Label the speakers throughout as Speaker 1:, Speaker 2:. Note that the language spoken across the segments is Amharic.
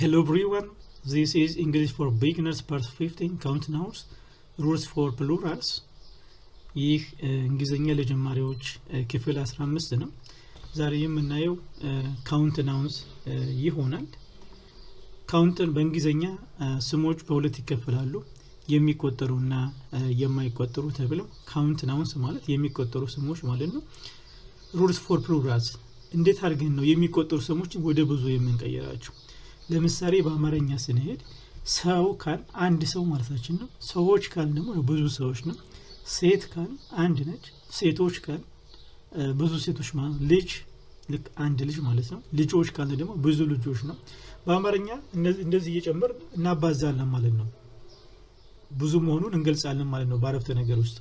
Speaker 1: Hello everyone, this is English for Beginners part 15 count nouns rules for plurals ይህ እንግሊዘኛ ለጀማሪዎች ክፍል 15 ነው። ዛሬ የምናየው count nouns ይሆናል። count በእንግሊዘኛ ስሞች በሁለት ይከፈላሉ፣ የሚቆጠሩና የማይቆጠሩ ተብለው count nouns ማለት የሚቆጠሩ ስሞች ማለት ነው። rules for plurals እንዴት አድርገን ነው የሚቆጠሩ ስሞችን ወደ ብዙ የምንቀይራቸው? ለምሳሌ በአማርኛ ስንሄድ ሰው ካል አንድ ሰው ማለታችን ነው። ሰዎች ካል ደግሞ ብዙ ሰዎች ነው። ሴት ካል አንድ ነች። ሴቶች ካል ብዙ ሴቶች ማለት ልጅ ልክ አንድ ልጅ ማለት ነው። ልጆች ካል ደግሞ ብዙ ልጆች ነው። በአማርኛ እንደዚህ እየጨመር እናባዛለን ማለት ነው። ብዙ መሆኑን እንገልጻለን ማለት ነው በአረፍተ ነገር ውስጥ።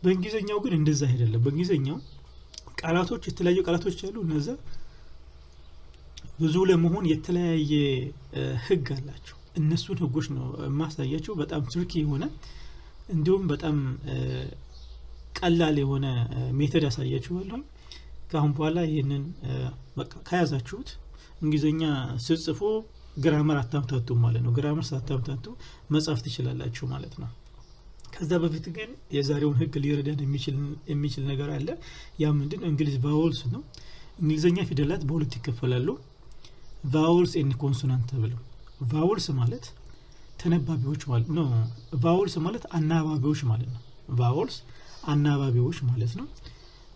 Speaker 1: በእንግሊዘኛው ግን እንደዛ አይደለም። በእንግሊዘኛው ቃላቶች የተለያዩ ቃላቶች አሉ። እነዛ ብዙ ለመሆን የተለያየ ህግ አላቸው። እነሱን ህጎች ነው ማሳያቸው። በጣም ትሪኪ የሆነ እንዲሁም በጣም ቀላል የሆነ ሜተድ ያሳያችኋለሁ። ካሁን በኋላ ይሄንን በቃ ከያዛችሁት እንግሊዘኛ ጽፎ ግራመር አታምታቱ ማለት ነው። ግራመር ሳታምታቱ መጻፍ ትችላላችሁ ማለት ነው። ከዛ በፊት ግን የዛሬውን ህግ ሊረዳን የሚችል ነገር አለ። ያ ምንድነው? እንግሊዝ ቫውልስ ነው። እንግሊዘኛ ፊደላት በሁለት ይከፈላሉ፣ ቫውልስ ኤንድ ኮንሶናንት ተብለው። ቫውልስ ማለት ተነባቢዎች ማለት ነው። ቫውልስ ማለት አናባቢዎች ማለት ነው። ቫውልስ አናባቢዎች ማለት ነው።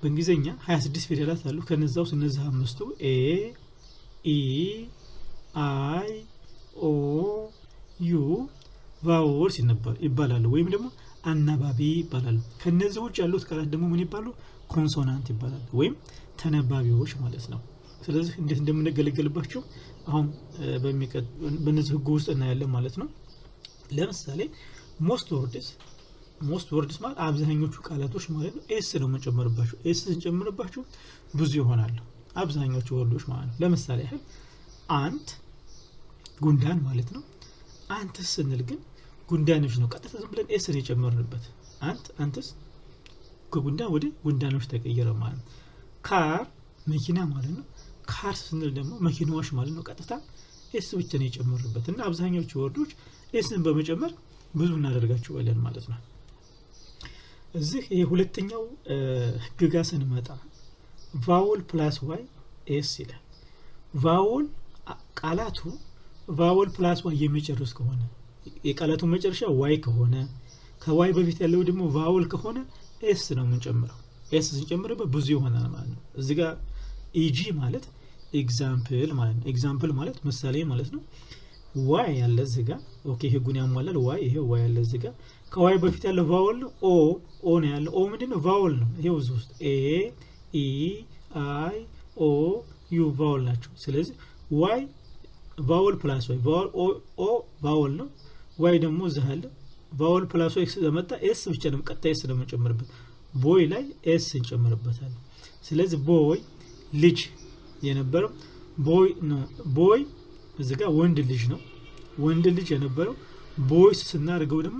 Speaker 1: በእንግሊዘኛ 26 ፊደላት አሉ። ከነዛው ውስጥ እነዚህ አምስቱ ኤ ኢ አይ ኦ ዩ ቫውልስ ይባላሉ ወይም ደግሞ አናባቢ ይባላሉ። ከነዚህ ውጭ ያሉት ቃላት ደግሞ ምን ይባላሉ? ኮንሶናንት ይባላሉ ወይም ተነባቢዎች ማለት ነው። ስለዚህ እንዴት እንደምንገለገልባቸው አሁን በእነዚህ ህግ ውስጥ እናያለን ማለት ነው። ለምሳሌ most words ማለት አብዛኞቹ ቃላቶች ማለት ነው ኤስ ነው የምንጨምርባቸው። ኤስ ስንጨምርባቸው ብዙ ይሆናሉ አብዛኞቹ ወርዶች ማለት ነው። ለምሳሌ ያህል አንት ጉንዳን ማለት ነው። አንተስ ስንል ግን ጉንዳኖች ነው ቀጥታ ዝም ብለን ኤስ ነው የጨመርንበት። አንተስ ከጉንዳን ወደ ጉንዳኖች ተቀየረ ማለት ነው። ካር መኪና ማለት ነው። ካር ስንል ደግሞ መኪናዎች ማለት ነው። ቀጥታ ኤስ ብቻ ነው የጨመርንበት እና አብዛኞቹ ወርዶች ኤስን በመጨመር ብዙ እናደርጋቸዋለን ማለት ነው። እዚህ የሁለተኛው ህግ ጋር ስንመጣ ቫውል ፕላስ ዋይ ኤስ ይላል። ቫውል ቃላቱ ቫውል ፕላስ ዋይ የሚጨርስ ከሆነ የቃላቱ መጨረሻ ዋይ ከሆነ ከዋይ በፊት ያለው ደግሞ ቫውል ከሆነ ኤስ ነው የምንጨምረው። ኤስ ስንጨምርበት ብዙ ይሆናል ማለት ነው። እዚህ ጋር ኢጂ ማለት ኤግዛምፕል ማለት ነው። ኤግዛምፕል ማለት ምሳሌ ማለት ነው። ዋይ ያለ እዚህ ጋር ኦኬ ህጉን ያሟላል። ዋይ ይሄ ዋይ ያለ እዚህ ጋር ከዋይ በፊት ያለው ቫውል ነው። ኦ ነው ያለው። ኦ ምንድነው? ቫውል ነው። ይሄው እዚህ ውስጥ ኤ ኢ አይ ኦ ዩ ቫውል ናቸው። ስለዚህ ዋይ ቫውል ፕላስ ዋይ ቫውል ኦ ቫውል ነው። ዋይ ደግሞ እዚህ አለ። ቫውል ፕላስ ዋይ ስለመጣ ኤስ ብቻ ነው ቀጣይ ኤስ ነው የምንጨምርበት። ቦይ ላይ ኤስ እንጨምርበታለን። ስለዚህ ቦይ ልጅ የነበረው ቦይ ነው። ቦይ እዚህ ጋር ወንድ ልጅ ነው። ወንድ ልጅ የነበረው ቦይስ ስናደርገው ደግሞ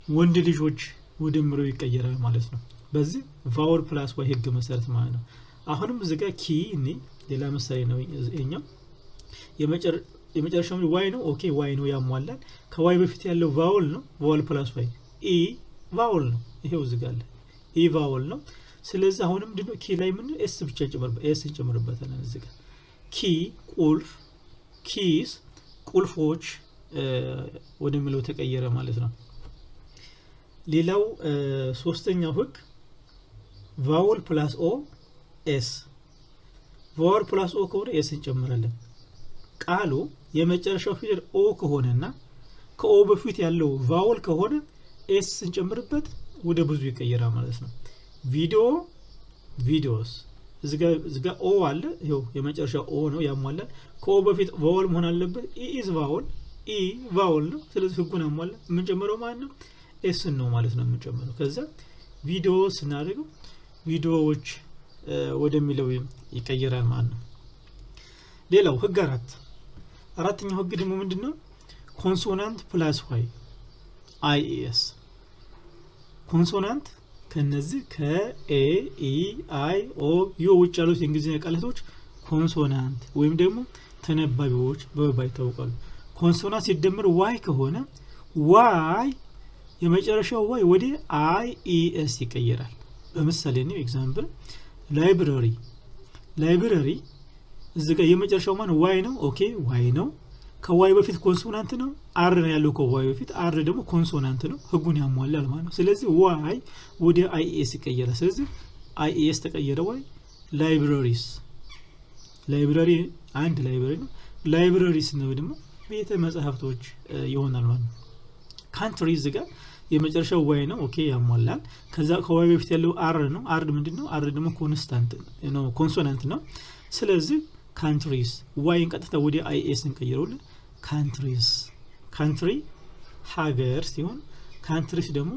Speaker 1: ወንድ ልጆች ወደ ምሮ ይቀየራል ማለት ነው። በዚህ ቫውል ፕላስ ዋይ ህግ መሰረት ማለት ነው። አሁንም እዚህ ጋር ኪ እኔ ሌላ ምሳሌ ነው። እኛው የመጨረሻው ዋይ ነው። ኦኬ ዋይ ነው ያሟላል። ከዋይ በፊት ያለው ቫውል ነው። ቫውል ፕላስ ዋይ ኢ ቫውል ነው። ይሄው እዚህ ጋር አለ ኢ ቫውል ነው። ስለዚህ አሁንም ምንድነው? ኪ ላይ ምን ኤስ ብቻ እንጨምርበታለን። እዚህ ጋር ኪ ቁልፍ፣ ኪስ ቁልፎች ወደሚለው ተቀየረ ማለት ነው። ሌላው ሶስተኛው ህግ ቫውል ፕላስ ኦ ኤስ። ቫውል ፕላስ ኦ ከሆነ ኤስ እንጨምራለን። ቃሉ የመጨረሻው ፊደል ኦ ከሆነና ከኦ በፊት ያለው ቫውል ከሆነ ኤስ እንጨምርበት ወደ ብዙ ይቀየራል ማለት ነው። ቪዲዮስ እዚጋ ኦ አለ። ይሄው የመጨረሻው ኦ ነው ያሟላል። ከኦ በፊት ቫውል መሆን አለበት። ኢዝ ቫውል ኢ ቫውል ነው። ስለዚህ ህጉን አሟላ። የምንጨምረው ማለት ነው ኤስ ነው ማለት ነው የምንጨምረው። ከዛ ቪዲዮስ እናደርገው ቪዲዮዎች ወደሚለው ይቀየራል ማለት ነው። ሌላው ህግ አራተኛው ህግ ደግሞ ምንድነው? ኮንሶናንት ፕላስ ዋይ አይ ኤስ። ኮንሶናንት ከነዚህ ከኤ ኢ አይ ኦ ዩ ውጭ ያሉት የእንግሊዝኛ ቃላቶች ኮንሶናንት ወይም ደግሞ ተነባቢዎች በመባል ይታወቃሉ። ኮንሶናንት ሲደመር ዋይ ከሆነ ዋይ የመጨረሻው ዋይ ወደ አይ ኢ ኤስ ይቀየራል። በምሳሌ ነው ኤግዛምፕል ላይብረሪ እዚህ ጋር የመጨረሻው ማን ዋይ ነው። ኦኬ ዋይ ነው። ከዋይ በፊት ኮንሶናንት ነው። አር ነው ያለው ከዋይ በፊት አር ደግሞ ኮንሶናንት ነው። ህጉን ያሟላል ማለት ነው። ስለዚህ ዋይ ወደ አይ ኢ ኤስ ይቀየራል። ስለዚህ አይ ኢ ኤስ ተቀየረ። ዋይ ላይብረሪ አንድ ላይብረሪ ነው። ላይብረሪስ ነው ደግሞ ቤተ መጻሕፍቶች ይሆናል ማለት ነው። ካንትሪ እዚህ ጋር የመጨረሻው ዋይ ነው። ኦኬ ያሟላል። ከዛ ከዋይ በፊት ያለው አር ነው። አር ምንድነው? አር ደግሞ ኮንስታንት ነው፣ ኮንሶናንት ነው። ስለዚህ ካንትሪስ ዋይን ቀጥታ ወደ አይ ኤስ እንቀይረውልን ካንትሪ ሀገር ሲሆን ካንትሪስ ደግሞ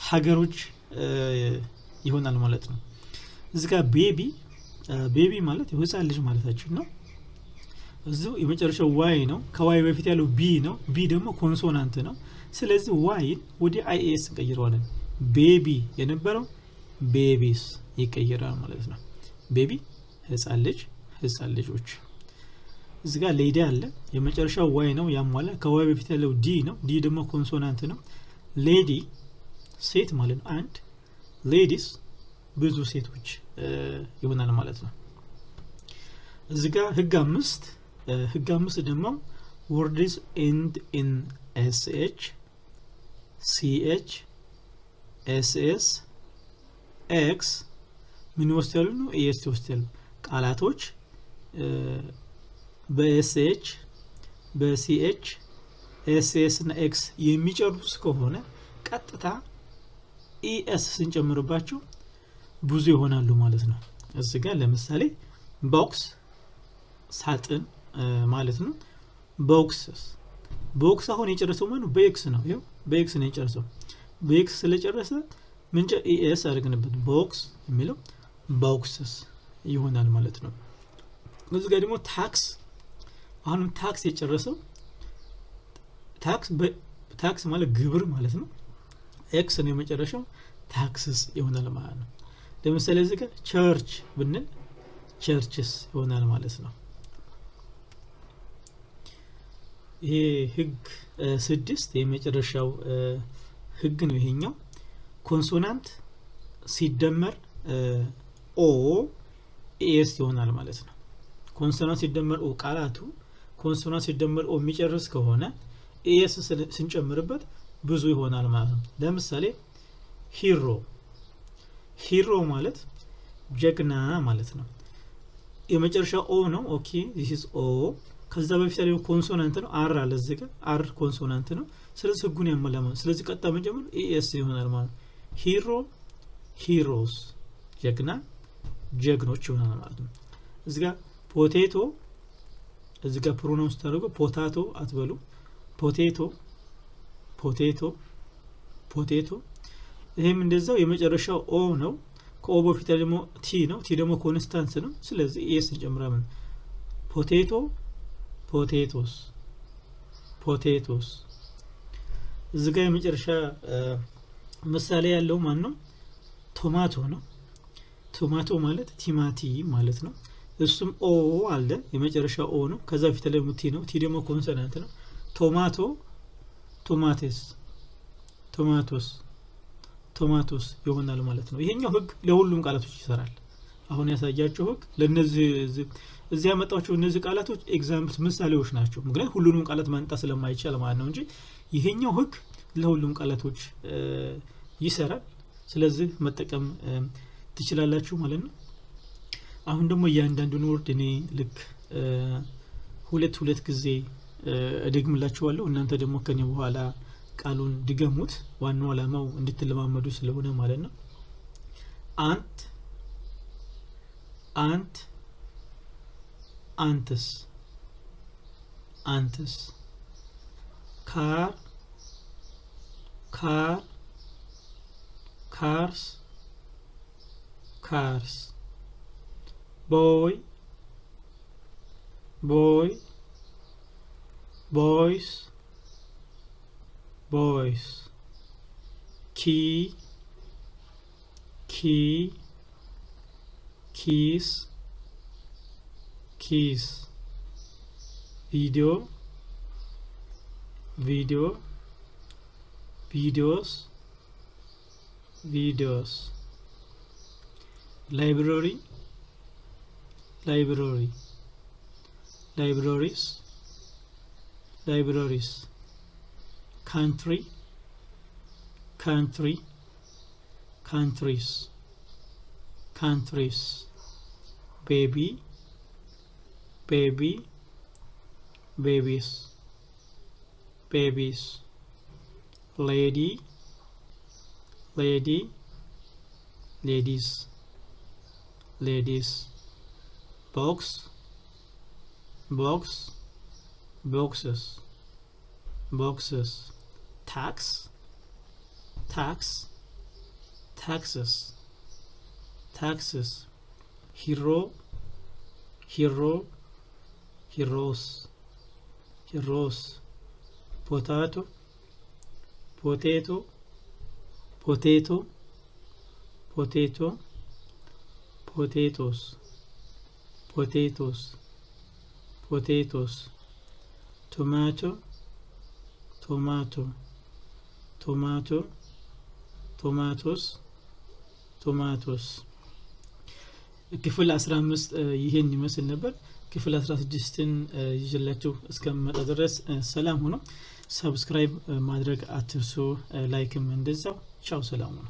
Speaker 1: ሀገሮች ይሆናል ማለት ነው። እዚህ ጋር ቤቢ ማለት የህፃን ልጅ ማለታችን ነው። እዚሁ የመጨረሻው ዋይ ነው። ከዋይ በፊት ያለው ቢ ነው። ቢ ደግሞ ኮንሶናንት ነው። ስለዚህ ዋይን ወደ አይ ኤስ እንቀይረዋለን። ቤቢ የነበረው ቤቢስ ይቀየራል ማለት ነው። ቤቢ ህፃን ልጆች። እዚህ ጋር ሌዲ አለ። የመጨረሻው ዋይ ነው ያሟላ። ከዋይ በፊት ያለው ዲ ነው። ዲ ደግሞ ኮንሶናንት ነው። ሌዲ ሴት ማለት ነው። አንድ ሌዲስ ብዙ ሴቶች ይሆናል ማለት ነው። እዚህ ጋር ህግ አምስት ደግሞ words end in sh ch ss x ምን ወስደሉ ነው es ወስደሉ ቃላቶች በsh በch ss እና x የሚጨርሱ ከሆነ ቀጥታ es ስንጨምርባቸው ብዙ ይሆናሉ ማለት ነው። እዚህ ጋር ለምሳሌ ቦክስ ሳጥን ማለት ነው። ቦክስ አሁን የጨረሰው ማለት በኤክስ ነው። ይሄው በኤክስ ነው የጨረሰው። በኤክስ ስለጨረሰ ምንጭ ኤስ አድርገንበት ቦክስ የሚለው ቦክስስ ይሆናል ማለት ነው። እዚህ ጋር ደግሞ አሁንም ታክስ የጨረሰው ታክስ ማለት ግብር ማለት ነው። ኤክስ ነው የመጨረሻው ታክስስ ይሆናል ማለት ነው። ለምሳሌ እዚህ ጋር ቸርች ብንል ቸርችስ ይሆናል ማለት ነው። ይሄ ህግ 6 የመጨረሻው ህግ ነው። ይሄኛው ኮንሶናንት ሲደመር ኦ ኤስ ይሆናል ማለት ነው። ኮንሶናንት ሲደመር ኦ ቃላቱ ኮንሶናንት ሲደመር ኦ የሚጨርስ ከሆነ ኤስ ስንጨምርበት ብዙ ይሆናል ማለት ነው። ለምሳሌ ሂሮ ማለት ጀግና ማለት ነው። የመጨረሻው ኦ ነው። ኦኬ this is ኦ ከዛ በፊት ያለው ኮንሶናንት ነው። አር አለ እዚህ ጋር አር ኮንሶናንት ነው። ስለዚህ ህጉን ያሟላል። ስለዚህ ቀጥታ መጨመር ኤስ ይሆናል ማለት ነው። ሂሮስ ጀግኖች ይሆናል ማለት ነው። እዚህ ጋር ፖቴቶ እዚህ ጋር ፕሮናውንስ ታደርጉ ፖታቶ አትበሉ። ፖቴቶ ይሄም እንደዛው የመጨረሻው ኦ ነው። ከኦ በፊት ደግሞ ቲ ነው። ቲ ደግሞ ኮንስታንት ነው። ስለዚህ ኤስ እንጨምራለን። ፖቴቶስ እዚህ ጋር የመጨረሻ ምሳሌ ያለው ማን ነው? ቶማቶ ነው። ቶማቶ ማለት ቲማቲም ማለት ነው። እሱም ኦ አለ የመጨረሻው ኦ ነው። ከዛ በፊት ደግሞ ቲ ነው። ቲ ደግሞ ኮንሶናንት ነው። ቶማቶስ ይሆናል ማለት ነው። ይሄኛው ህግ ለሁሉም ቃላቶች ይሰራል። አሁን ያሳያችሁ ህግ ለነዚህ እዚህ ያመጣቸው እነዚህ ቃላቶች ኤግዛምፕልስ ምሳሌዎች ናቸው። ምክንያቱም ሁሉንም ቃላት ማንጣት ስለማይቻል ማለት ነው እንጂ ይሄኛው ህግ ለሁሉም ቃላቶች ይሰራል። ስለዚህ መጠቀም ትችላላችሁ ማለት ነው። አሁን ደግሞ እያንዳንዱን ወርድ እኔ ልክ ሁለት ጊዜ እደግምላችኋለሁ። እናንተ ደግሞ ከኔ በኋላ ቃሉን ድገሙት። ዋናው ዓላማው እንድትለማመዱ ስለሆነ ማለት ነው። አንተስ ካርስ ቦይስ keys video video, videos, videos. Library, library, libraries, libraries. Country, country, countries, countries. Baby, baby, babies, babies. Lady, lady, ladies, ladies. Box, box, boxes, boxes. Tax, tax, taxes, taxes. Hero, hero, heroes, heroes. Potato, potato, potato, potato, potatoes, potatoes, potatoes. Tomato, tomato, tomato, tomatoes, tomatoes. ክፍል 15 ይሄን ይመስል ነበር። ክፍል 16ን ይዤላችሁ እስከምመጣ ድረስ ሰላም ሁኑ። ሰብስክራይብ ማድረግ አትርሱ። ላይክም እንደዛው። ቻው፣ ሰላም ሁኑ።